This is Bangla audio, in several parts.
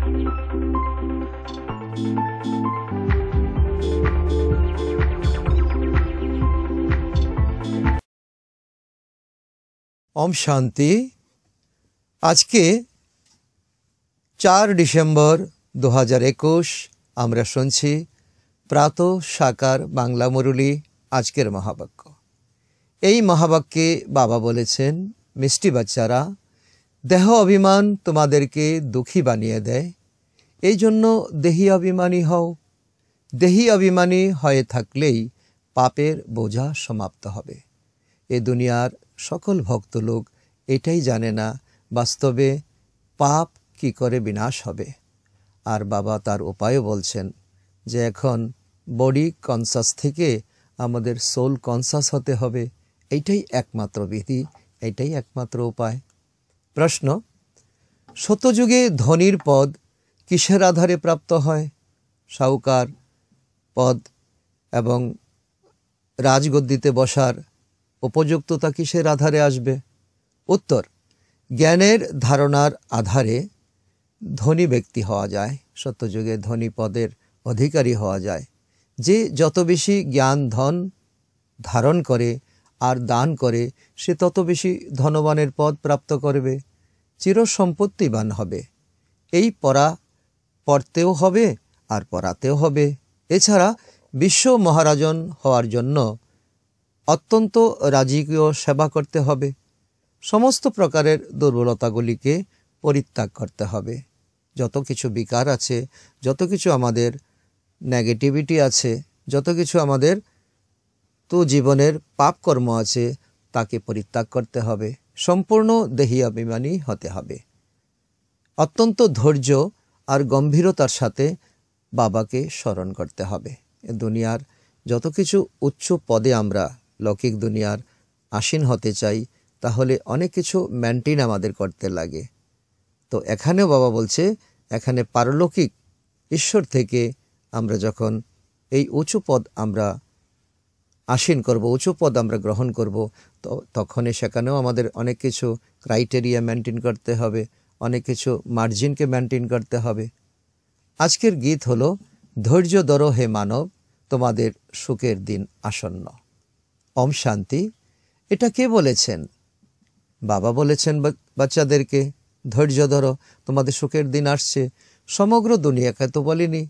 ओम शांति। आज के 4 डिसेम्बर 2021 আমরা শুনছি প্রাত সাকার বাংলা মুরলী আজকের মহাবাক্য। এই মহাবাক্যে বাবা বলেছেন, মিষ্টি বাচ্চারা, দেহ অভিমান তোমাদেরকে দুঃখী বানিয়ে দেয়, এই জন্য দেহি অভিমানী হও। দেহি অভিমানী হয়ে থাকলেই পাপের বোঝা সমাপ্ত হবে। এ দুনিয়ার সকল ভক্ত লোক এটাই জানে না বাস্তবে পাপ কি করে বিনাশ হবে। আর বাবা তার উপায়ও বলছেন যে এখন বডি কনসাস থেকে আমাদের সোল কনসাস হতে হবে। এইটাই একমাত্র বিধি, এইটাই একমাত্র উপায়। প্রশ্ন, সত্যযুগে ধনীর পদ কিসের আধারে প্রাপ্ত হয়? সাহুকার পদ এবং রাজগদ্দিতে বসার উপযুক্ততা কিসের আধারে আসবে? উত্তর, জ্ঞানের ধারণার আধারে ধনী ব্যক্তি হওয়া যায়, সত্যযুগে ধনী পদের অধিকারী হওয়া যায়। যে যত বেশি জ্ঞান ধন ধারণ করে আর দান করে সে তত বেশি ধনবানের পদ প্রাপ্ত করবে, চিরসম্পত্তিবান হবে। এই পড়তেও হবে আর পড়াতেও হবে। এছাড়া বিশ্ব মহারাজন হওয়ার জন্য অত্যন্ত রাজকীয় সেবা করতে হবে। সমস্ত প্রকারের দুর্বলতাগুলিকে পরিত্যাগ করতে হবে। যত কিছু বিকার আছে, যত কিছু আমাদের নেগেটিভিটি আছে, যত কিছু আমাদের তো জীবনের পাপ কর্ম আছে, তাকে পরিত্যাগ করতে হবে। সম্পূর্ণ দেহি অভিমানী হতে হবে। অত্যন্ত ধৈর্য আর গম্ভীরতার সাথে বাবাকে স্মরণ করতে হবে। দুনিয়ার যত কিছু উচ্চ পদে আমরা লৌকিক দুনিয়ার আসীন হতে চাই, তাহলে অনেক কিছু মেনটেন আমাদের করতে লাগে। তো এখানেও বাবা বলছে, এখানে পারলৌকিক ঈশ্বর থেকে আমরা যখন এই উঁচু পদ আমরা আসীন করব, উঁচু পদ আমরা গ্রহণ করব, তো তখনই সেখানেও আমাদের অনেক কিছু ক্রাইটেরিয়া মেনটেন করতে হবে, অনেক কিছু মার্জিনকে মেনটেন করতে হবে। আজকের গীত হলো, ধৈর্য ধরো হে মানব, তোমাদের সুখের দিন আসন্ন। ওম শান্তি। এটা কে বলেছেন? বাবা বলেছেন বাচ্চাদেরকে, ধৈর্য ধরো, তোমাদের সুখের দিন আসছে। সমগ্র দুনিয়াকে তো বলিনি।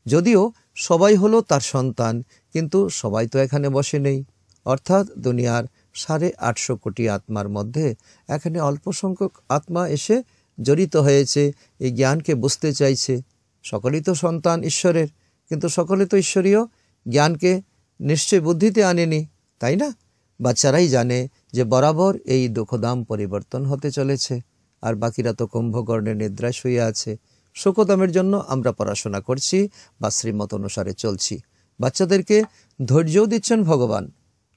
যদিও সবাই হলো তার সন্তান, কিন্তু সবাই তো এখানে বসে নেই। অর্থাৎ দুনিয়ার 850 কোটি আত্মার মধ্যে এখানে অল্প সংখ্যক আত্মা এসে জড়িত হয়েছে, এই জ্ঞানকে বুঝতে চাইছে। সকলেই তো সন্তান ঈশ্বরের, কিন্তু সকলে তো ঈশ্বরীয় জ্ঞানকে নিশ্চয় বুদ্ধিতে আনেনি, তাই না? বাচ্চারাই জানে যে বরাবর এই দুঃখদাম পরিবর্তন হতে চলেছে, আর বাকিরা তো কুম্ভকর্ণের নিদ্রায় শুয়ে আছে। সুখদামের জন্য আমরা পড়াশোনা করছি বা শ্রীমত অনুসারে চলছি। বাচ্চাদেরকে ধৈর্যও দিচ্ছেন ভগবান।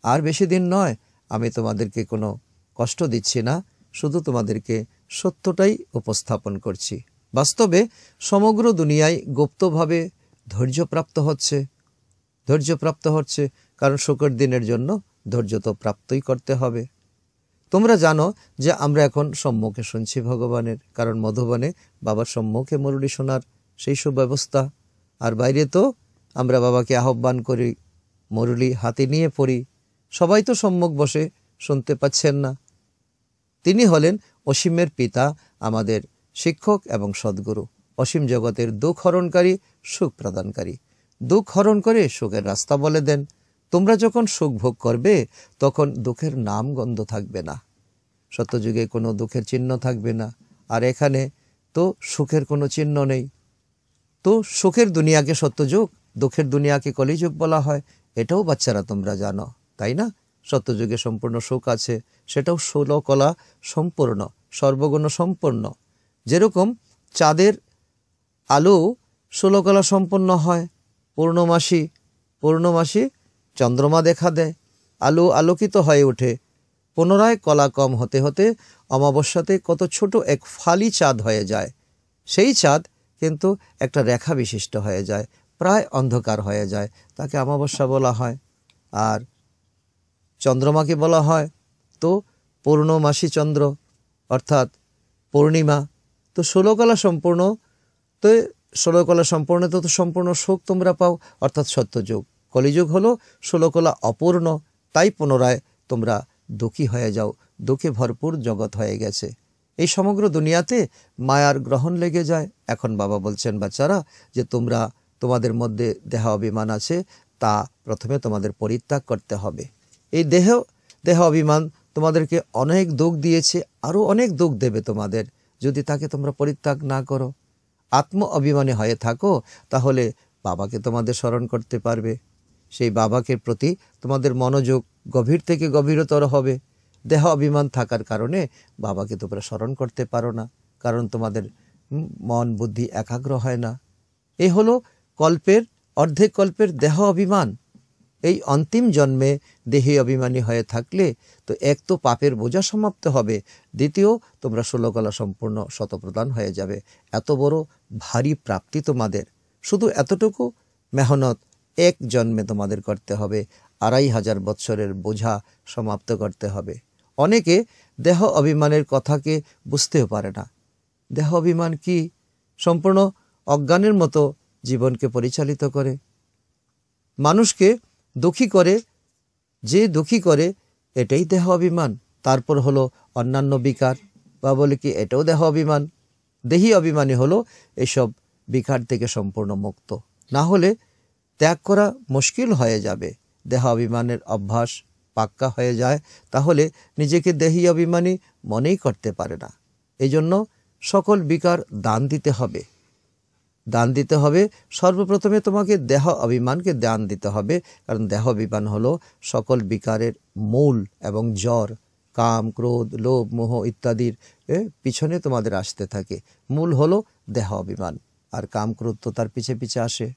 আর বেশি দিন নয়, আমি তোমাদেরকে কোনো কষ্ট দিচ্ছি না, শুধু তোমাদেরকে সত্যটাই উপস্থাপন করছি। বাস্তবে সমগ্র দুনিয়ায় গুপ্তভাবে ধৈর্যপ্রাপ্ত হচ্ছে, কারণ সুখের দিনের জন্য ধৈর্য তো প্রাপ্তই করতে হবে। তোমরা জানো যে আমরা এখন সম্মুখে শুনছি ভগবানের, কারণ মধুবনে বাবার সম্মুখে মুরলী শোনার সেই সুব্যবস্থা। আর বাইরে তো আমরা বাবাকে আহ্বান করি, মুরলী হাতে নিয়ে পড়ি। সবাই তো সম্মুখ বসে শুনতে পাচ্ছেন না। তিনি হলেন অসীমের পিতা, আমাদের শিক্ষক এবং সদ্গুরু, অসীম জগতের দুঃখ হরণকারী, সুখ প্রদানকারী। দুঃখ হরণ করে সুখের রাস্তা বলে দেন। তোমরা যখন সুখ ভোগ করবে তখন দুঃখের নাম গন্ধ থাকবে না। সত্যযুগে কোনো দুঃখের চিহ্ন থাকবে না, আর এখানে তো সুখের কোনো চিহ্ন নেই। তো সুখের দুনিয়াকে সত্যযুগ, দুঃখের দুনিয়াকে কলিযুগ বলা হয়। এটাও বাচ্চারা তোমরা জানো, তাই না? সত্যযুগে সম্পূর্ণ সুখ আছে, সেটাও 16 কলা সম্পূর্ণ, সর্বগুণ সম্পূর্ণ। যেরকম চাঁদের আলো 16 কলা সম্পন্ন হয়, পূর্ণমাসী চন্দ্রমা দেখা দেয়, আলো আলোকিত হয়ে ওঠে। পুনরায় কলা কম হতে হতে অমাবস্যাতে কত ছোট এক ফালি চাঁদ হয়ে যায়। সেই চাঁদ কিন্তু একটা রেখা বিশিষ্ট হয়ে যায়, প্রায় অন্ধকার হয়ে যায়, তাকে অমাবস্যা বলা হয়। আর চন্দ্রমাকে বলা হয় তো পূর্ণমাসী চন্দ্র, অর্থাৎ পূর্ণিমা। তো 16 কলা সম্পূর্ণ তো 16 কলা সম্পূর্ণ তো সম্পূর্ণ সুখ তোমরা পাও, অর্থাৎ সত্যযুগ। কলিযুগ হলো 16 কলা অপূর্ণ, তাই পুনরায় তোমরা দুঃখী হয়ে যাও, দুঃখে ভরপুর জগৎ হয়ে গেছে। এই সমগ্র দুনিয়াতে মায়ার গ্রহণ লেগে যায়। এখন বাবা বলছেন, বাচ্চারা, যে তোমরা তোমাদের মধ্যে দেহ অভিমান আছে, তা প্রথমে তোমাদের পরিত্যাগ করতে হবে। এই দেহ অভিমান তোমাদেরকে অনেক দুঃখ দিয়েছে, আরও অনেক দুঃখ দেবে তোমাদের যদি তাকে তোমরা পরিত্যাগ না করো। আত্ম অভিমানী হয়ে থাকো, তাহলে বাবাকে তোমাদের স্মরণ করতে পারবে। সেই বাবাকে প্রতি তোমাদের মনোযোগ গভীর থেকে গভীরতর হবে। দেহ অভিমান থাকার কারণে বাবাকে তোমরা স্মরণ করতে পারো না, কারণ তোমাদের মন বুদ্ধি একাগ্র হয় না। এই হলো অর্ধেক কল্পের দেহ অভিমান। এই অন্তিম জন্মে দেহে অভিমানী হয়ে থাকলে তো এক তো পাপের বোঝা সমাপ্ত হবে, দ্বিতীয় তোমরা 16 কলা সম্পূর্ণ শতপ্রদান হয়ে যাবে। এত বড় ভারী প্রাপ্তি তোমাদের। শুধু এতটুকু মেহনত এক জন্মে তোমাদের করতে হবে, 2500 বৎসরের বোঝা সমাপ্ত করতে হবে। অনেকে দেহ অভিমানের কথাকে বুঝতেও পারে না। দেহ অভিমান কি? সম্পূর্ণ অজ্ঞানের মতো জীবনকে পরিচালিত করে, মানুষকে দুঃখী করে। যে দুঃখী করে এটাই দেহ অভিমান। তারপর হলো অন্যান্য বিকার, বা বলে কি এটাও দেহ অভিমান। দেহি অভিমানী হলো এসব বিকার থেকে সম্পূর্ণ মুক্ত, না হলে ত্যাগ করা মুশকিল হয়ে যাবে। দেহ অভিমানের অভ্যাস পাক্কা হয়ে যায়, তাহলে নিজেকে দেহি অভিমানী মনেই করতে পারে না। এই জন্য সকল বিকার দান দিতে হবে। সর্বপ্রথমে তোমাকে দেহ অভিমানকে দান দিতে হবে, কারণ দেহ অভিমান হলো সকল বিকারের মূল এবং জড়। কাম, ক্রোধ, লোভ, মোহ ইত্যাদির পিছনে তোমাদের আসতে থাকে। মূল হলো দেহ অভিমান, আর কাম, ক্রোধ তো তার পিছে পিছে আসে।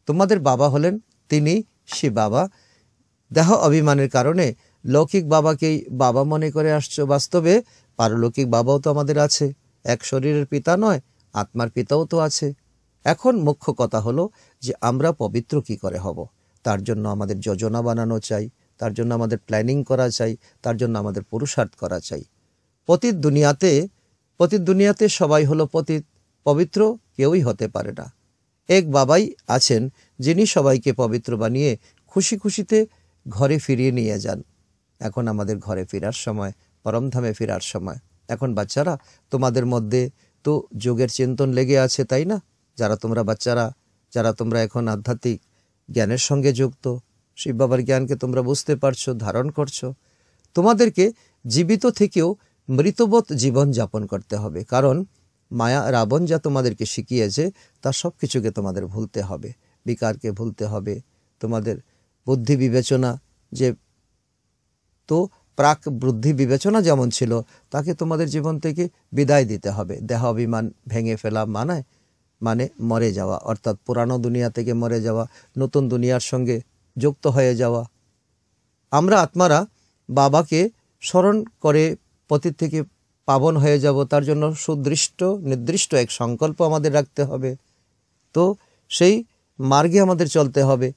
তোমাদের বাবা হলেন তিনি শিব বাবা। দেহ অভিমানের কারণে লৌকিক বাবাকেই বাবা মনে করে আসছো, বাস্তবে পারলৌকিক বাবাও তো আমাদের আছে। এক শরীরের পিতা নয়, আত্মার পিতাও তো আছে। এখন মুখ্য কথা হলো যে আমরা পবিত্র কি করে হব, তার জন্য আমাদের যোজনা বানানো চাই, তার জন্য আমাদের প্ল্যানিং করা চাই, তার জন্য আমাদের পুরুষার্থ করা চাই। পতিত দুনিয়াতে সবাই হলো পতিত, পবিত্র কেউই হতে পারে না। এক বাবাই আছেন যিনি সবাইকে পবিত্র বানিয়ে খুশি খুশিতে ঘরে ফিরিয়ে নিয়ে যান। এখন আমাদের ঘরে ফেরার সময়, পরমধামে ফেরার সময়। এখন বাচ্চারা, তোমাদের মধ্যে তো যোগের চিন্তন লেগে আছে, তাই না? যারা তোমরা এখন আধ্যাত্মিক জ্ঞানের সঙ্গে যুক্ত, শিব বাবার জ্ঞানকে তোমরা বুঝতে পারছো, ধারণ করছো, তোমাদেরকে জীবিত থেকেও মৃতবৎ জীবন যাপন করতে হবে। কারণ মায়া রাবণ যা তোমাদেরকে শিখিয়েছে তার সব কিছুকে তোমাদের ভুলতে হবে, বিকারকে ভুলতে হবে। তোমাদের বুদ্ধি বিবেচনা যে তো প্রাক বুদ্ধি বিবেচনা যেমন ছিল, তাকে তোমাদের জীবন থেকে বিদায় দিতে হবে। দেহ অভিমান ভেঙে ফেলা মানে মরে যাওয়া, অর্থাৎ পুরানো দুনিয়া থেকে মরে যাওয়া, নতুন দুনিয়ার সঙ্গে যুক্ত হয়ে যাওয়া। আমরা আত্মারা বাবাকে স্মরণ করে পতিত থেকে পাবন হয়ে যাব, তার জন্য নির্দিষ্ট এক সংকল্প আমাদের রাখতে হবে। তো সেই মার্গে আমাদের চলতে হবে।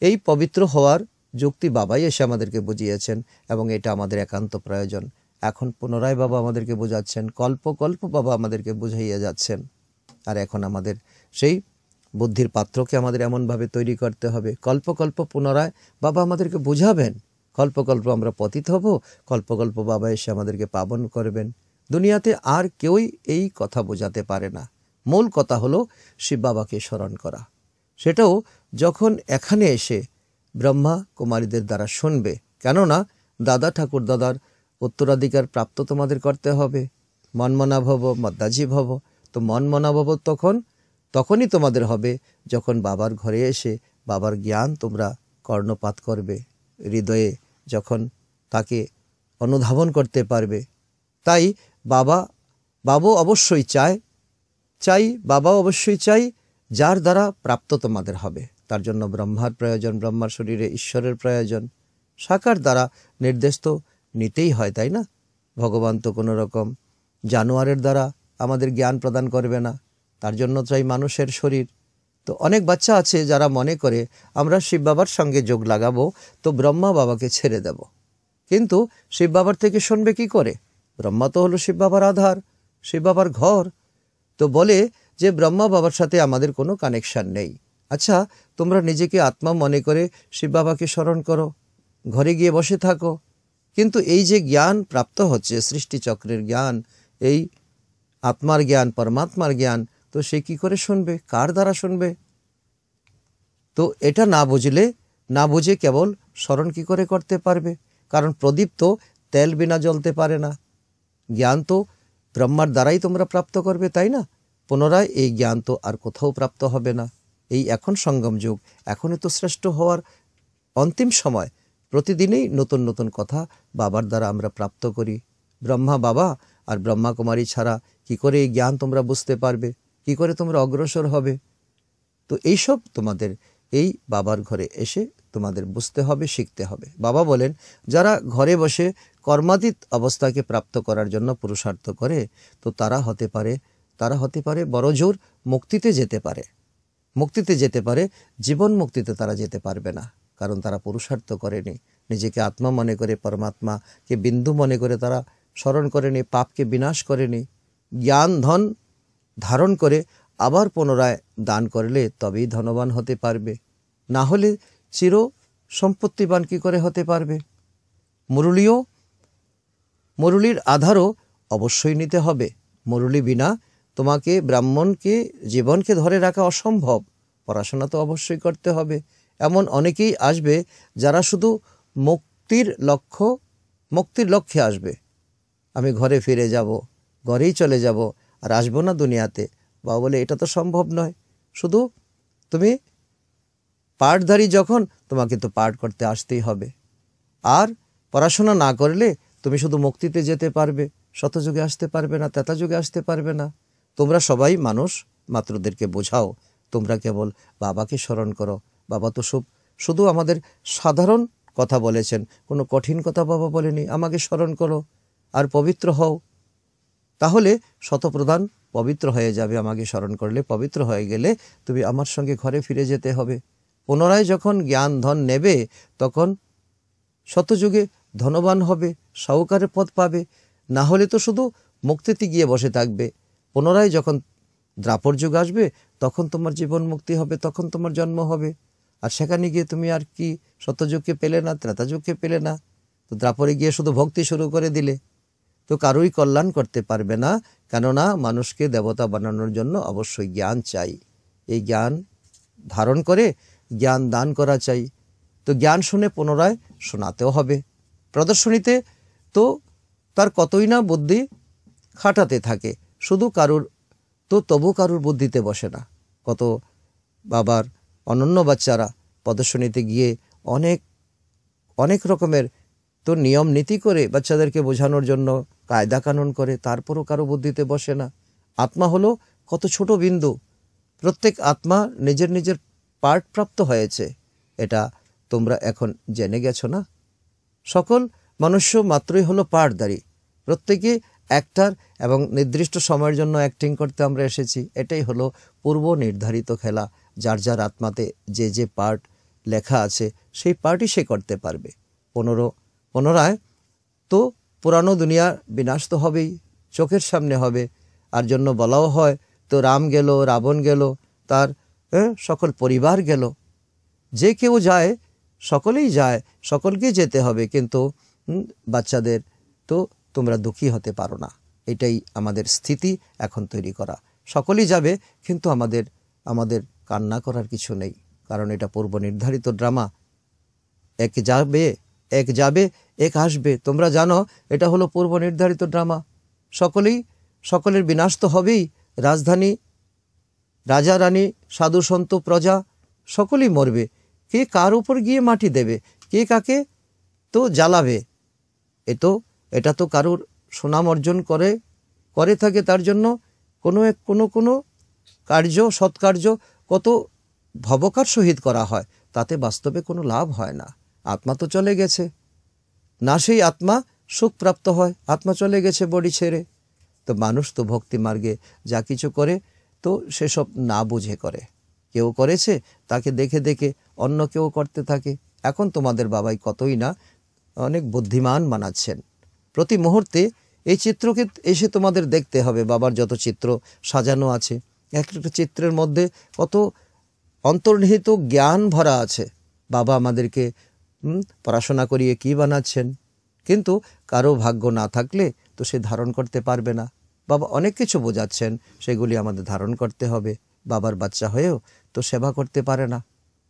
এই পবিত্র হওয়ার যুক্তি বাবাই এসে আমাদেরকে বুঝিয়েছেন, এবং এটা আমাদের একান্ত প্রয়োজন। এখন পুনরায় বাবা আমাদেরকে বোঝাচ্ছেন, কল্প বাবা আমাদেরকে বুঝাইয়া যাচ্ছেন। আর এখন আমাদের সেই বুদ্ধির পাত্রকে আমাদের এমনভাবে তৈরি করতে হবে, কল্প পুনরায় বাবা আমাদেরকে বুঝাবেন। কল্প আমরা পতিত হব, কল্প বাবা এসে আমাদেরকে পাবন করবেন। দুনিয়াতে আর কেউই এই কথা বোঝাতে পারে না। মূল কথা হলো শিব বাবাকে স্মরণ করা। সেটাও যখন এখানে এসে ব্রহ্মা কুমারীদের দ্বারা শুনবে, কেননা দাদা ঠাকুর দাদার উত্তরাধিকার প্রাপ্ত তোমাদের করতে হবে। মনমনা ভব মদ্দাজি ভব। তো মনমনা ভব তখনই তোমাদের হবে যখন বাবার ঘরে এসে বাবার জ্ঞান তোমরা কর্ণপাত করবে, হৃদয়ে যখন তাকে অনুধাবন করতে পারবে। তাই বাবা অবশ্যই চাই যার দ্বারা প্রাপ্ত তোমাদের হবে। তার জন্য ব্রহ্মার প্রয়োজন, ব্রহ্মার শরীরে ঈশ্বরের প্রয়োজন। সাকার দ্বারা নির্দেশ তো নিতেই হয়, তাই না? ভগবান তো কোনো রকম জানোয়ারের দ্বারা আমাদের জ্ঞান প্রদান করবে না, তার জন্য চাই মানুষের শরীর। তো অনেক বাচ্চা আছে যারা মনে করে আমরা শিব বাবার সঙ্গে যোগ লাগাবো তো ব্রহ্মা বাবাকে ছেড়ে দেব। কিন্তু শিব বাবার থেকে শুনবে কি করে? ব্রহ্মা তো হলো শিব বাবার আধার, শিব বাবার ঘর। তো বলে যে ব্রহ্মা বাবার সাথে আমাদের কোনো কানেকশন নেই। আচ্ছা, তোমরা নিজেকে আত্মা মনে করে শিব বাবাকে স্মরণ করো, ঘরে গিয়ে বসে থাকো, কিন্তু এই যে জ্ঞান প্রাপ্ত হচ্ছে, সৃষ্টিচক্রের জ্ঞান, এই আত্মার জ্ঞান, পরমাত্মার জ্ঞান, তো সে কি করে শুনবে, কার দ্বারা শুনবে? তো এটা না বুঝে কেবল স্মরণ কি করে করতে পারবে? কারণ প্রদীপ তো তেল বিনা জ্বলতে পারে না। জ্ঞান তো ব্রহ্মার দ্বারাই তোমরা প্রাপ্ত করবে, তাই না? পুনরায় এই জ্ঞান তো আর কোথাও প্রাপ্ত হবে না। এই এখন সঙ্গম যুগ, এখনই তো শ্রেষ্ঠ হওয়ার অন্তিম সময়। প্রতিদিনই নতুন নতুন কথা বাবার দ্বারা আমরা প্রাপ্ত করি। ব্রহ্মা বাবা আর ব্রহ্মা কুমারী ছাড়া কি করে এই জ্ঞান তোমরা বুঝতে পারবে? কি করে তোমরা অগ্রসর হবে? তো এইসব তোমাদের এই বাবার ঘরে এসে তোমাদের বুঝতে হবে, শিখতে হবে। বাবা বলেন, যারা ঘরে বসে কর্মাতীত অবস্থাকে প্রাপ্ত করার জন্য পুরুষার্থ করে, তো তারা হতে পারে বড় জোর মুক্তিতে যেতে পারে, জীবন মুক্তিতে তারা যেতে পারবে না। কারণ তারা পুরুষার্থ করেনি, নিজেকে আত্মা মনে করে, পরমাত্মাকে বিন্দু মনে করে তারা স্মরণ করেনি, পাপকে বিনাশ করেনি। জ্ঞান ধন ধারণ করে আবার পুনরায় দান করলে তবেই ধনবান হতে পারবে, না হলে চির সম্পত্তিবান কি করে হতে পারবে? মুরুলির আধারও অবশ্যই নিতে হবে। মুরুলি বিনা তোমাকে ব্রাহ্মণকে জীবনকে ধরে রাখা অসম্ভব। পড়াশোনা তো অবশ্যই করতে হবে। এমন অনেকেই আসবে যারা শুধু মুক্তির লক্ষ্যে আসবে। আমি ঘরে ফিরে যাব, ঘরেই চলে যাব, আর আসবো না দুনিয়াতে। বাবা বলে, এটা তো সম্ভব নয়। শুধু তুমি পাঠধারী যখন, তোমাকে তো পাঠ করতে আসতেই হবে। আর পড়াশোনা না করলে তুমি শুধু মুক্তিতে যেতে পারবে, শতযুগে আসতে পারবে না, ত্রেতাযুগে আসতে পারবে না। তোমরা সবাই মানুষ, মাত্রদেরকে বোঝাও, তোমরা কেবল বাবাকে স্মরণ করো। বাবা তো শুধু আমাদের সাধারণ কথা বলেছেন, কোনো কঠিন কথা বাবা বলেনি। আমাকে স্মরণ করো আর পবিত্র হও, তাহলে শতপ্রধান পবিত্র হয়ে যাবে। আমাকে স্মরণ করলে পবিত্র হয়ে গেলে তুমি আমার সঙ্গে ঘরে ফিরে যেতে হবে। পুনরায় যখন জ্ঞান ধন নেবে, তখন শতযুগে ধনবান হবে, সাহুকারের পদ পাবে। না হলে তো শুধু মুক্তিতে গিয়ে বসে থাকবে। পুনরায় যখন দ্রাপর যুগ আসবে, তখন তোমার জীবন মুক্তি হবে, তখন তোমার জন্ম হবে। আর সেখানে গিয়ে তুমি আর কি শতযুগকে পেলে না, ত্রেতাযুগকে পেলে না, তো দ্রাপরে গিয়ে শুধু ভক্তি শুরু করে দিলে, তো কারোই কল্যাণ করতে পারবে না। কেননা মানুষকে দেবতা বানানোর জন্য অবশ্যই জ্ঞান চাই। এই জ্ঞান ধারণ করে জ্ঞান দান করা চাই। তো জ্ঞান শুনে পুনরায় শোনাতেও হবে। প্রদর্শনীতে তো তার কতই না বুদ্ধি খাটাতে থাকে, শুধু তবু কারুর বুদ্ধিতে বসে না। কত বাবার অনন্য বাচ্চারা প্রদর্শনীতে গিয়ে অনেক রকমের তো নিয়ম নীতি করে বাচ্চাদেরকে বোঝানোর জন্য কায়দা কানুন করে, তারপরও কারো বুদ্ধিতে বসে না। আত্মা হলো কত ছোট বিন্দু। প্রত্যেক আত্মা নিজের পার্ট প্রাপ্ত হয়েছে, এটা তোমরা এখন জেনে গেছো না? সকল মনুষ্য মাত্রই হলো পার্টধারী। প্রত্যেকে অ্যাক্টার, এবং নির্দিষ্ট সময়ের জন্য অ্যাক্টিং করতে আমরা এসেছি। এটাই হলো পূর্ব নির্ধারিত খেলা। যার আত্মাতে যে পার্ট লেখা আছে, সেই পার্টই সে করতে পারবে। পুনরায় তো পুরানো দুনিয়ার বিনাশ তো হবেই, চোখের সামনে হবে। আর জন্য বলাও হয়, তো রাম গেল, রাবণ গেল, তার সকল পরিবার গেল। যে কেউ যায়, সকলেই যায়, সকলকে যেতে হবে, কিন্তু বাচ্চাদের তো তোমরা দুঃখী হতে পারো না। এটাই আমাদের স্থিতি এখন তৈরি করা। সকলেই যাবে, কিন্তু আমাদের কান্না করার কিছু নেই, কারণ এটা পূর্ব নির্ধারিত ড্রামা। এক যাবে এক আসবে। তোমরা জানো এটা হলো পূর্ব নির্ধারিত ড্রামা। সকলের বিনাশ তো হবেই। রাজধানী, রাজা রানী, সাধু সন্ত, প্রজা সকলেই মরবে। কে কার উপর গিয়ে মাটি দেবে, কে কাকে তো জ্বালাবে, এটা তো কারুর সুনাম অর্জন করে থাকে। তার জন্য কোনো কার্য, সৎকার্য কত ভবকার সহিত করা হয়, তাতে বাস্তবে কোনো লাভ হয় না। আত্মা তো চলে গেছে, না সেই আত্মা সুখ প্রাপ্ত হয়। আত্মা চলে গেছে বডি ছেড়ে। তো মানুষ তো ভক্তি মার্গে যা কিছু করে, তো সেসব না বুঝে করে। কেউ করেছে, তাকে দেখে অন্য কেউ করতে থাকে। এখন তোমাদের বাবাই কতই না অনেক বুদ্ধিমান বানাচ্ছেন। প্রতি মুহূর্তে এই চিত্রকে এসে তোমাদের দেখতে হবে। বাবার যত চিত্র সাজানো আছে, এক একটা চিত্রের মধ্যে কত অন্তর্নিহিত জ্ঞান ভরা আছে। বাবা আমাদেরকে পড়াশোনা করিয়ে কি বানাচ্ছেন, কিন্তু কারো ভাগ্য না থাকলে তো সে ধারণ করতে পারবে না। বাবা অনেক কিছু বোঝাচ্ছেন, সেগুলি আমাদের ধারণ করতে হবে। বাবার বাচ্চা হয়েও তো সেবা করতে পারে না।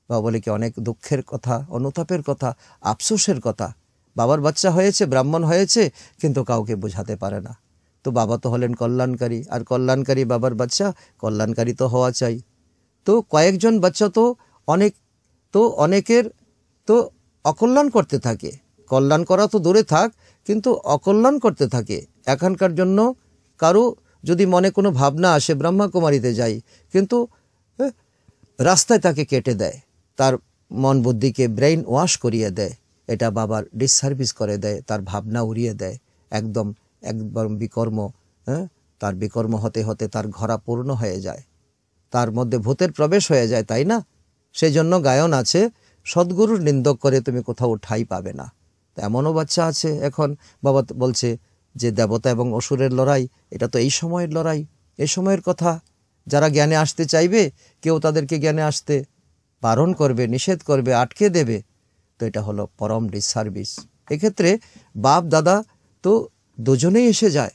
বাবা বলে কি অনেক দুঃখের কথা, অনুতাপের কথা, আফসোসের কথা। বাবার বাচ্চা হয়েছে, ব্রাহ্মণ হয়েছে, কিন্তু কাউকে বোঝাতে পারে না। তো বাবা তো হলেন কল্যাণকারী, আর কল্যাণকারী বাবার বাচ্চা কল্যাণকারী তো হওয়া চাই। তো কয়েকজন বাচ্চা তো অনেকের তো অকল্যাণ করতে থাকে। কল্যাণ করা তো দূরে থাক, কিন্তু অকল্যাণ করতে থাকে। এখানকার জন্য কারো যদি মনে কোনো ভাবনা আসে ব্রহ্মাকুমারীতে যাই, কিন্তু রাস্তায় তাকে কেটে দেয়, তার মন বুদ্ধিকে ব্রেইন ওয়াশ করিয়ে দেয়, এটা বাবার ডিসসার্ভিস করে দেয়, তার ভাবনা উড়িয়ে দেয়, একদম বিকর্ম। তার বিকর্ম হতে হতে তার ঘোড়া পূর্ণ হয়ে যায়, তার মধ্যে ভূতের প্রবেশ হয়ে যায়, তাই না? সেই জন্য গায়ন আছে, সদ্গুরুর নিন্দক করে তুমি কোথাও ঠাঁই পাবে না। এমনও বাচ্চা আছে এখন বাবা বলছে যে দেবতা এবং অসুরের লড়াই, এটা তো এই সময়ের লড়াই, এই সময়ের কথা। যারা জ্ঞানে আসতে চাইবে, কেউ তাদেরকে জ্ঞানে আসতে বারণ করবে, নিষেধ করবে, আটকে দেবে। তো এটা হলো পরম ডিসসার্ভিস। এক্ষেত্রে বাপ দাদা তো দুজনেই এসে যায়।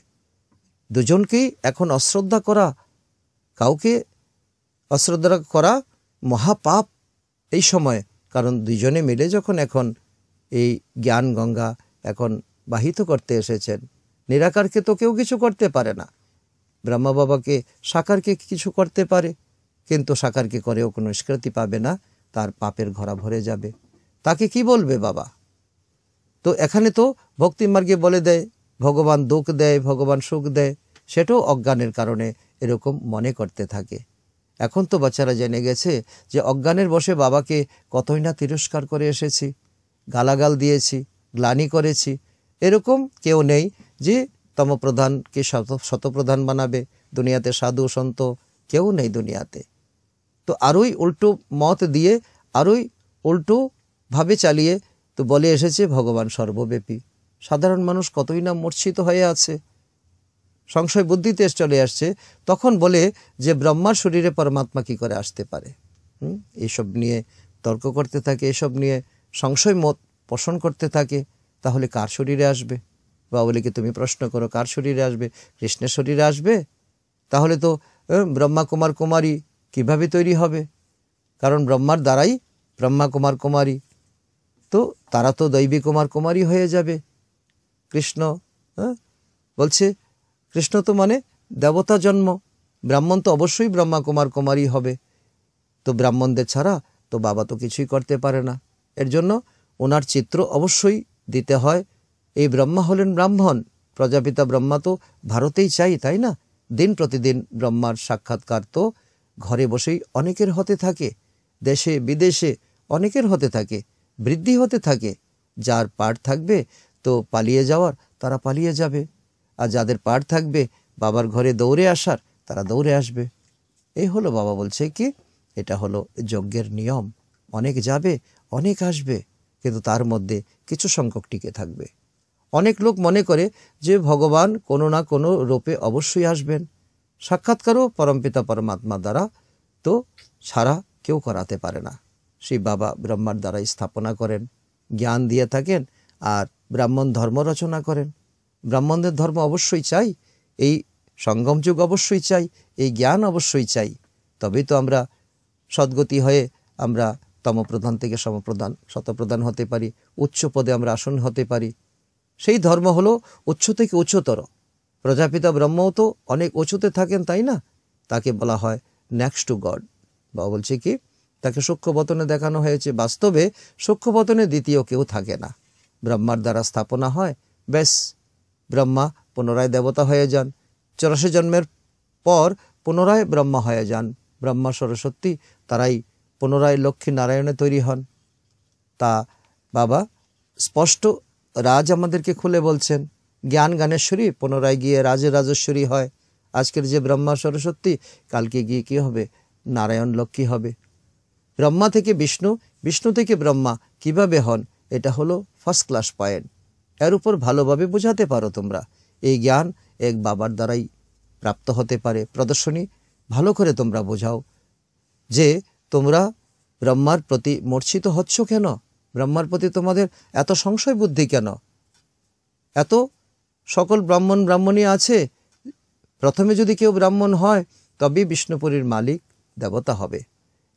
দুজনকেই এখন অশ্রদ্ধা করা, কাউকে অশ্রদ্ধা করা মহাপাপ এই সময়। কারণ দুজনে মিলে যখন এখন এই জ্ঞান গঙ্গা এখন বাহিত করতে এসেছেন, নিরাকারকে তো কেউ কিছু করতে পারে না। ব্রহ্মা বাবাকে সাকারকে কিছু করতে পারে, কিন্তু সাকারকে করেও কোনো নিষ্কৃতি পাবে না, তার পাপের ঘোড়া ভরে যাবে। তাকে কি বলবে বাবা? তো এখানে তো ভক্তি মার্গে বলে দেয় ভগবান দুঃখ দেয়, ভগবান সুখ দেয়, সেটাও অজ্ঞানের কারণে এরকম মনে করতে থাকে। এখন তো বাচ্চারা জেনে গেছে যে অজ্ঞানের বশে বাবাকে কতই না তিরস্কার করে এসেছি, গালাগাল দিয়েছি, গ্লানি করেছি। এরকম কেউ নেই যে তমপ্রধানকে শতপ্রধান বানাবে। দুনিয়াতে সাধু সন্ত কেউ নেই দুনিয়াতে। তো আরোই উল্টো মত দিয়ে, আরোই উল্টো ভাবে চালিয়ে তো বলে এসেছে ভগবান সর্বব্যাপী। সাধারণ মানুষ কতই না মূর্ছিত হয়ে আছে, সংশয় বুদ্ধিতে চলে আসছে। তখন বলে যে ব্রহ্মার শরীরে পরমাত্মা কি করে আসতে পারে? এইসব নিয়ে তর্ক করতে থাকে, এসব নিয়ে সংশয় মত পোষণ করতে থাকে। তাহলে কার শরীরে আসবে? বা বলে কি তুমি প্রশ্ন করো কার শরীরে আসবে? কৃষ্ণের শরীরে আসবে? তাহলে তো ব্রহ্মা কুমার কুমারী কিভাবে তৈরি হবে? কারণ ব্রহ্মার দ্বারাই ব্রহ্মা কুমার কুমারী, তো তারা তো দৈবী কুমার কুমারী হয়ে যাবে। কৃষ্ণ বলছে কৃষ্ণ তো মানে দেবতা জন্ম, ব্রাহ্মণ তো অবশ্যই ব্রহ্মা কুমার কুমারী হবে। তো ব্রাহ্মণদের ছাড়া তো বাবা তো কিছুই করতে পারে না। এর জন্য ওনার চিত্র অবশ্যই দিতে হয়। এই ব্রহ্মা হলেন ব্রাহ্মণ, প্রজাপিতা ব্রহ্মা তো ভারতেই চাই, তাই না? দিন প্রতিদিন ব্রহ্মার সাক্ষাৎকার তো ঘরে বসেই অনেকের হতে থাকে, দেশে বিদেশে অনেকের হতে থাকে, বৃদ্ধি হতে থাকে। যার পাঠ থাকবে তো পালিয়ে যাওয়ার, তারা পালিয়ে যাবে। আর যাদের পাঠ থাকবে বাবার ঘরে দৌড়ে আসার, তারা দৌড়ে আসবে। এই হলো বাবা বলছে কি এটা হলো যজ্ঞের নিয়ম। অনেক যাবে, অনেক আসবে, কিন্তু তার মধ্যে কিছু সংখ্যক টিকে থাকবে। অনেক লোক মনে করে যে ভগবান কোনো না কোনো রূপে অবশ্যই আসবেন। সাক্ষাৎকারও পরমপিতা পরমাত্মা দ্বারা তো ছাড়া কেউ করাতে পারে না। সেই বাবা ব্রহ্মার দ্বারাই স্থাপনা করেন, জ্ঞান দিয়ে থাকেন, আর ব্রাহ্মণ ধর্ম রচনা করেন। ব্রাহ্মণদের ধর্ম অবশ্যই চাই, এই সঙ্গম যুগ অবশ্যই চাই, এই জ্ঞান অবশ্যই চাই। তবেই তো আমরা সদ্গতি হয়ে আমরা তমপ্রধান থেকে সমপ্রধান, শতপ্রধান হতে পারি, উচ্চ পদে আমরা আসন হতে পারি। সেই ধর্ম হলো উচ্চ থেকে উচ্চতর। প্রজাপিতা ব্রহ্মও তো অনেক উঁচুতে থাকেন, তাই না? তাকে বলা হয় নেক্সট টু গড। বাবা বলছে কি তাকে সূক্ষ্মবতনে দেখানো হয়েছে, বাস্তবে সূক্ষ্মবতনে দ্বিতীয় কেউ থাকে না। ব্রহ্মার দ্বারা স্থাপনা হয়, ব্যাস ব্রহ্মা পুনরায় দেবতা হয়ে যান। 84 জন্মের পর পুনরায় ব্রহ্মা হয়ে যান। ব্রহ্মা সরস্বতী তারাই পুনরায় লক্ষ্মী নারায়ণে তৈরি হন। তা বাবা স্পষ্ট রাজ আমাদেরকে খুলে বলছেন, জ্ঞান জ্ঞানেশ্বরী পুনরায় গিয়ে রাজে রাজেশ্বরী হয়। আজকের যে ব্রহ্মা সরস্বতী, কালকে গিয়ে কি হবে? নারায়ণ লক্ষ্মী হবে। ব্রহ্মা থেকে বিষ্ণু, বিষ্ণু থেকে ব্রহ্মা কিভাবে হন, এটা হলো ফার্স্ট ক্লাস পয়েন্ট। এর উপর ভালোভাবে বোঝাতে পারো তোমরা। এই জ্ঞান এক বাবার দ্বারাই প্রাপ্ত হতে পারে। প্রদর্শনী ভালো করে তোমরা বোঝাও যে তোমরা ব্রহ্মার প্রতি মূর্ছিত হচ্ছ কেন, ব্রহ্মার প্রতি তোমাদের এত সংশয় বুদ্ধি কেন? এত সকল ব্রাহ্মণ ব্রাহ্মণী আছে, প্রথমে যদি কেউ ব্রাহ্মণ হয় তবেই বিষ্ণুপুরীর মালিক দেবতা হবে।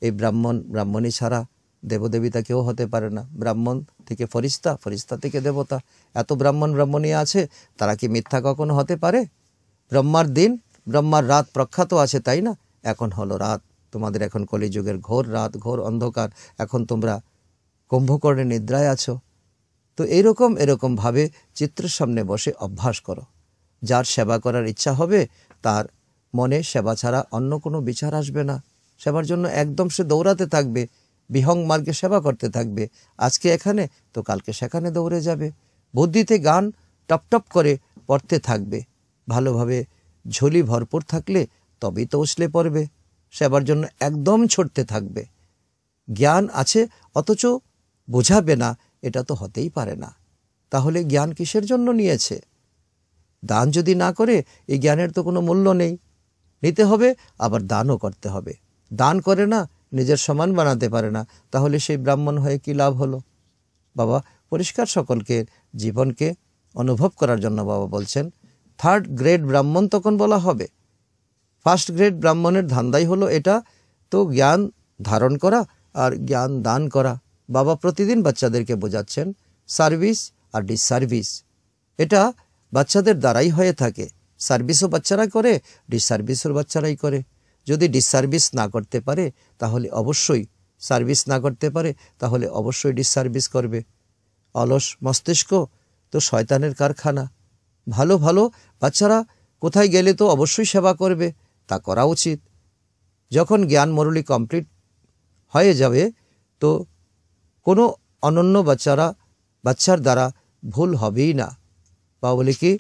এই ব্রাহ্মণ ব্রাহ্মণী ছাড়া দেবদেবীতা কেউ হতে পারে না। ব্রাহ্মণ থেকে ফরিস্তা, ফরিস্তা থেকে দেবতা। এত ব্রাহ্মণ ব্রাহ্মণী আছে, তারা কি মিথ্যা কখনো হতে পারে? ব্রহ্মার দিন ব্রহ্মার রাত প্রখ্যাত আছে, তাই না? এখন হলো রাত, তোমাদের এখন কলিযুগের ঘোর রাত, ঘোর অন্ধকার। এখন তোমরা কুম্ভকর্ণে নিদ্রায় আছো। তো এরকম ভাবে চিত্রের সামনে বসে অভ্যাস করো। যার সেবা করার ইচ্ছা হবে তার মনে সেবা ছাড়া অন্য কোনো বিচার আসবে না। সেবার জন্য একদম সে দৌড়াতে থাকবে, বিহং মার্গে সেবা করতে থাকবে। আজকে এখানে তো কালকে সেখানে দৌড়ে যাবে। বুদ্ধিতে গান টপ টপ করে পড়তে থাকবে। ভালোভাবে ঝুলি ভরপুর থাকলে তবেই তো উছলে পড়বে। সেবার জন্য একদম ছুটতে থাকবে। জ্ঞান আছে অথচ বোঝাবে না, এটা তো হতেই পারে না। তাহলে জ্ঞান কিসের জন্য নিয়েছে? দান যদি না করে এই জ্ঞানের তো কোনো মূল্য নেই। নিতে হবে আবার দানও করতে হবে। দান করে না, নিজের সমান বানাতে পারে না, তাহলে সেই ব্রাহ্মণ হয়ে কি লাভ হলো? বাবা পরিষ্কার সকলকে জীবনকে অনুভব করার জন্য বাবা বলছেন, থার্ড গ্রেড ব্রাহ্মণ তখন বলা হবে। ফার্স্ট গ্রেড ব্রাহ্মণের ধান্দাই হলো এটা, তো জ্ঞান ধারণ করা আর জ্ঞান দান করা। বাবা প্রতিদিন বাচ্চাদেরকে বোঝাচ্ছেন সার্ভিস আর ডিসসার্ভিস এটা বাচ্চাদের দ্বারাই হয়ে থাকে। সার্ভিসও বাচ্চারা করে, ডিসসার্ভিসও বাচ্চারাই করে। যদি ডিসসার্ভিস না করতে পারে তাহলে অবশ্যই সার্ভিস না করতে পারে তাহলে অবশ্যই ডিসসার্ভিস করবে। অলস মস্তিষ্ক তো শয়তানের কারখানা। ভালো ভালো বাচ্চারা কোথায় গেলে তো অবশ্যই সেবা করবে, তা করা উচিত। যখন জ্ঞান মুরলি কমপ্লিট হয়ে যাবে তো কোনো অনন্য বাচ্চার দ্বারা ভুল হবেই না। বা বলে কি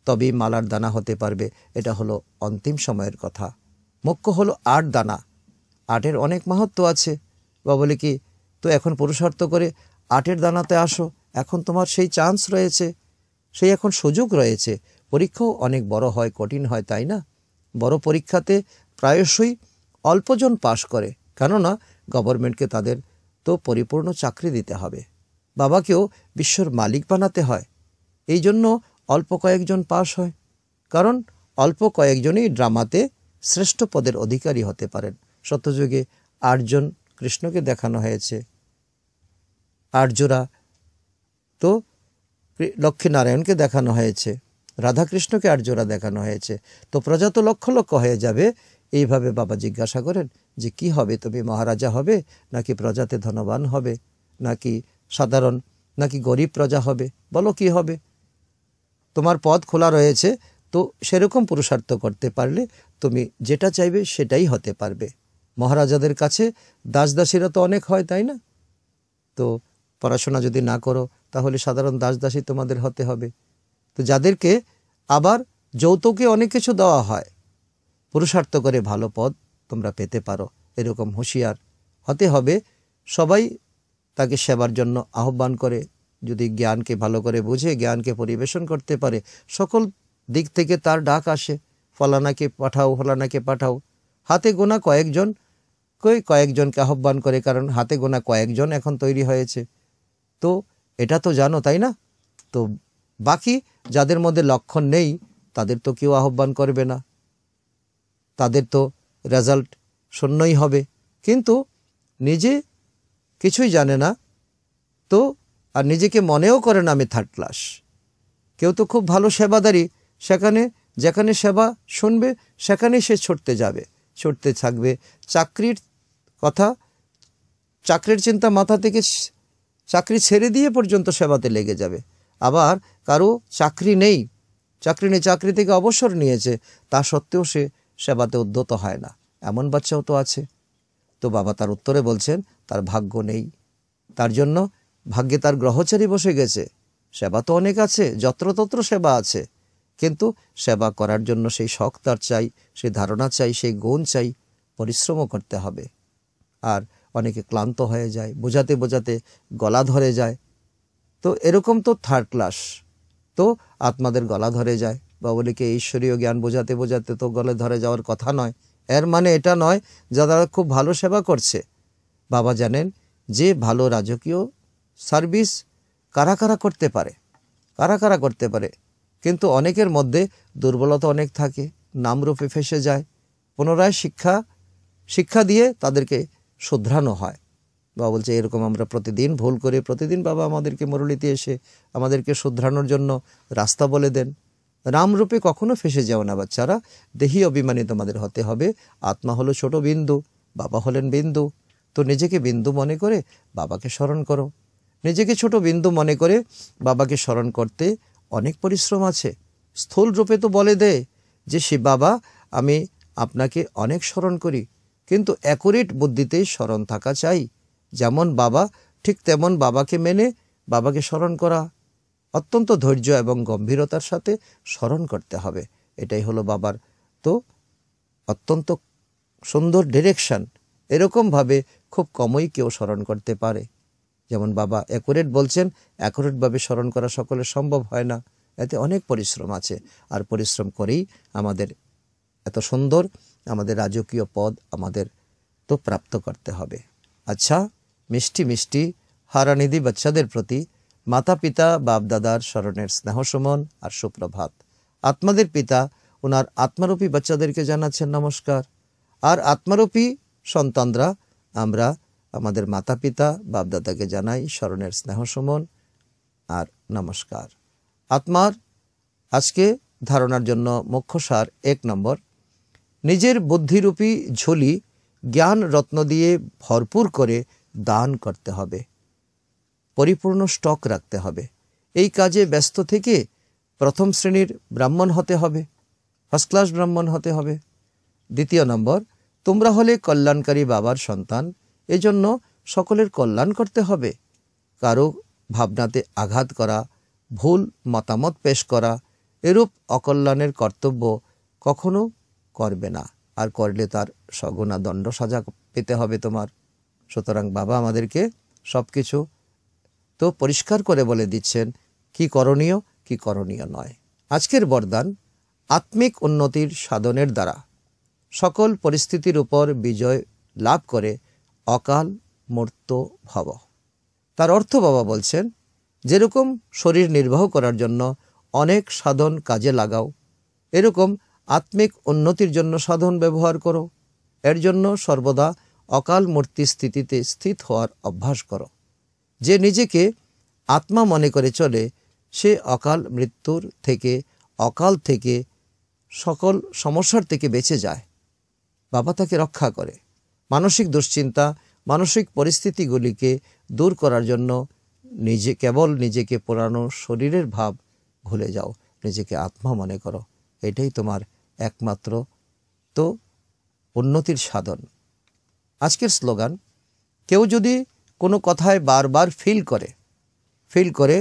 তবেই মালার দানা হতে পারবে। এটা হলো অন্তিম সময়ের কথা। মুখ্য হলো 8 দানা। 8-এর অনেক মাহাত্ম্য আছে। বা বলে কি তো এখন পুরুষার্থ করে 8-এর দানাতে আসো। এখন তোমার সেই চান্স রয়েছে, সেই এখন সুযোগ রয়েছে। পরীক্ষাও অনেক বড় হয়, কঠিন হয়, তাই না? বড় পরীক্ষাতে প্রায়শই অল্পজন পাশ করে, কেননা গভর্নমেন্টকে তাদের তো পরিপূর্ণ চাকরি দিতে হবে। বাবাকেও বিশ্বর মালিক বানাতে হয়। এই জন্য অল্প কয়েকজন পাশ হয়, কারণ অল্প কয়েকজনই ড্রামাতে শ্রেষ্ঠ পদের অধিকারী হতে পারেন। সত্যযুগে 8 জন কৃষ্ণকে দেখানো হয়েছে, 8 জোড়া তো লক্ষ্মীনারায়ণকে দেখানো হয়েছে, রাধাকৃষ্ণকে 8 জোড়া দেখানো হয়েছে। তো প্রজা তো লক্ষ লক্ষ হয়ে যাবে। এইভাবে বাবা জিজ্ঞাসা করেন যে কি হবে, তুমি মহারাজা হবে নাকি প্রজাতে ধনবান হবে, নাকি সাধারণ, নাকি গরিব প্রজা হবে? বলো কি হবে? তোমার পথ খোলা রয়েছে, তো সেরকম পুরুষার্থ করতে পারলে তুমি যেটা চাইবে সেটাই হতে পারবে। মহারাজাদের কাছে দাসদাসীরা তো অনেক হয়, তাই না? তো পড়াশোনা যদি না করো তাহলে সাধারণ দাসদাসী তোমাদের হতে হবে। তো যাদেরকে আবার যৌতুকে অনেক কিছু দেওয়া হয়, পুরুষার্থ করে ভালো পদ তোমরা পেতে পারো, এরকম হুঁশিয়ার হতে হবে। সবাই তাকে সেবার জন্য আহ্বান করে, যদি জ্ঞানকে ভালো করে বুঝে জ্ঞানকে পরিবেশন করতে পারে, সকল দিক থেকে তার ডাক আসে, ফলানাকে পাঠাও, ফলানাকে পাঠাও। হাতে গোনা কয়েকজনকে আহ্বান করে, কারণ হাতে গোনা কয়েকজন এখন তৈরি হয়েছে। তো এটা তো জানো, তাই না? তো বাকি যাদের মধ্যে লক্ষণ নেই তাদের তো কেউ আহ্বান করবে না, তাদের তো রেজাল্ট শূন্যই হবে। কিন্তু নিজে কিছুই জানে না তো, আর নিজেকে মনেও করে না আমি থার্ড ক্লাস। কেউ তো খুব ভালো সেবাদারি, যেখানে সেবা শুনবে সেখানেই সে ছুটতে থাকবে। চাকরির চিন্তা মাথা থেকে চাকরি ছেড়ে দিয়ে পর্যন্ত সেবাতে লেগে যাবে। আবার কারো চাকরি নেই, চাকরি থেকে অবসর নিয়েছে, তা সত্ত্বেও সে সেবাতে উদ্যত হয় না, এমন বাচ্চাও তো আছে। তো বাবা তার উত্তরে বলছেন তার ভাগ্য নেই, তার জন্য ভাগ্যে তার গ্রহচারী বসে গেছে। সেবা তো অনেক আছে, যত্রতত্র সেবা আছে, কিন্তু সেবা করার জন্য সেই শখ তার চাই, সেই ধারণা চাই, সেই গুণ চাই, পরিশ্রমও করতে হবে। আর অনেকে ক্লান্ত হয়ে যায়, বোঝাতে বোঝাতে গলা ধরে যায়। তো এরকম তো থার্ড ক্লাস, তো আত্মাদের গলা ধরে যায়। বা বলে কি ঈশ্বরীয় জ্ঞান বোঝাতে বোঝাতে তো গলে ধরে যাওয়ার কথা নয়, এর মানে এটা নয় যারা খুব ভালো সেবা করছে। বাবা জানেন যে ভালো রাজকীয় সার্ভিস কারা কারা করতে পারে, কারা কারা করতে পারে, কিন্তু অনেকের মধ্যে দুর্বলতা অনেক থাকে, নামরূপে ফেসে যায়। পুনরায় শিক্ষা দিয়ে তাদেরকে শুধরানো হয়। বাবা বলছে এরকম আমরা প্রতিদিন ভুল করি, প্রতিদিন বাবা আমাদেরকে মুরলিতে এসে আমাদেরকে শুধরানোর জন্য রাস্তা বলে দেন। রামরূপে কখনো ফেসে যাও না বাচ্চারা, দেহি অভিমানী তোমাদের হতে হবে। আত্মা হলো ছোট বিন্দু, বাবা হলেন বিন্দু। তো নিজেকে বিন্দু মনে করে বাবাকে স্মরণ করো। নিজেকে ছোট বিন্দু মনে করে বাবাকে স্মরণ করতে অনেক পরিশ্রম আছে। স্থূল রূপে তো বলে দেয় যে সে বাবা আমি আপনাকে অনেক স্মরণ করি, কিন্তু অ্যাকুরেট বুদ্ধিতেই স্মরণ থাকা চাই। যেমন বাবা ঠিক তেমন বাবাকে মেনে বাবাকে স্মরণ করা, অত্যন্ত ধৈর্য এবং গম্ভীরতার সাথে স্মরণ করতে হবে। এটাই হলো বাবার তো অত্যন্ত সুন্দর ডিরেকশন। এরকমভাবে খুব কমই কেউ স্মরণ করতে পারে। যেমন বাবা অ্যাকুরেট বলছেন, অ্যাকুরেটভাবে স্মরণ করা সকলের সম্ভব হয় না, এতে অনেক পরিশ্রম আছে। আর পরিশ্রম করেই আমাদের এত সুন্দর আমাদের রাজকীয় পদ আমাদের তো প্রাপ্ত করতে হবে। আচ্ছা, মিষ্টি মিষ্টি হারানিধি বাচ্চাদের প্রতি মাতা পিতা বাপ দাদার স্মরণের স্নেহ সুমন আর সুপ্রভাত। আত্মাদের পিতা ওনার আত্মারূপী বাচ্চাদেরকে জানাচ্ছেন নমস্কার। আর আত্মারূপী সন্তানরা আমরা আমাদের মাতা পিতা বাপ দাদাকে জানাই স্মরণের স্নেহ সুমন আর নমস্কার। আত্মার আজকে ধারণার জন্য মুখ্য সার 1 নম্বর, নিজের বুদ্ধিরূপী ঝুলি জ্ঞান রত্ন দিয়ে ভরপুর করে দান করতে হবে, পরিপূর্ণ স্টক রাখতে হবে। এই কাজে ব্যস্ত থেকে প্রথম শ্রেণীর ব্রাহ্মণ হতে হবে, ফার্স্ট ক্লাস ব্রাহ্মণ হতে হবে। 2 নম্বর, তোমরা হলে কল্যাণকারী বাবার সন্তান, এজন্য সকলের কল্যাণ করতে হবে। কারো ভাবনাতে আঘাত করা, ভুল মতামত পেশ করা, এরূপ অকল্যাণের কর্তব্য কখনো করবে না, আর করলে তার সগুণা দণ্ড সাজা পেতে হবে তোমার। সুতরাং বাবা আমাদেরকে সব কিছু তো পরিষ্কার করে বলে দিচ্ছেন কি করণীয় কি করণীয় নয়। আজকের বরদান, আত্মিক উন্নতির সাধনের দ্বারা সকল পরিস্থিতির উপর বিজয় লাভ করে অকাল মূর্ত ভব। তার অর্থ বাবা বলছেন, যেরকম শরীর নির্বাহ করার জন্য অনেক সাধন কাজে লাগাও, এরকম আত্মিক উন্নতির জন্য সাধন ব্যবহার করো। এর জন্য সর্বদা অকাল মূর্তি স্থিতিতে স্থিত হওয়ার অভ্যাস করো। যে নিজেকে আত্মা মনে করে চলে সে অকাল মৃত্যুর থেকে, অকাল থেকে, সকল সমস্যার থেকে বেঁচে যায়। বাবা তাকে রক্ষা করে। মানসিক দুশ্চিন্তা, মানসিক পরিস্থিতিগুলিকে দূর করার জন্য কেবল নিজেকে পুরানো শরীরের ভাব ভুলে যাও, নিজেকে আত্মা মনে করো। এটাই তোমার একমাত্র তো উন্নতির সাধন। আজকের স্লোগান, কেউ যদি কোনো কথায় বারবার ফিল করে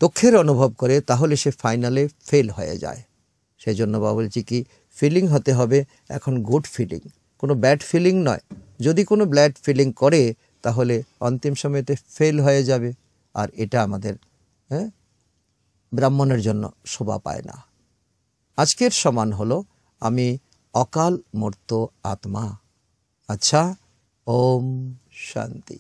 দুঃখের অনুভব করে, তাহলে সে ফাইনালে ফেল হয়ে যায়। সেই জন্য বাবা বলছি কি, ফিলিং হতে হবে এখন গুড ফিলিং, কোনো ব্যাড ফিলিং নয়। যদি কোনো ব্যাড ফিলিং করে তাহলে অন্তিম সময়তে ফেল হয়ে যাবে, আর এটা আমাদের ব্রাহ্মণের জন্য শোভা পায় না। আজকের সমান হলো আমি অকাল মূর্ত আত্মা। আচ্ছা, ওম শান্তি।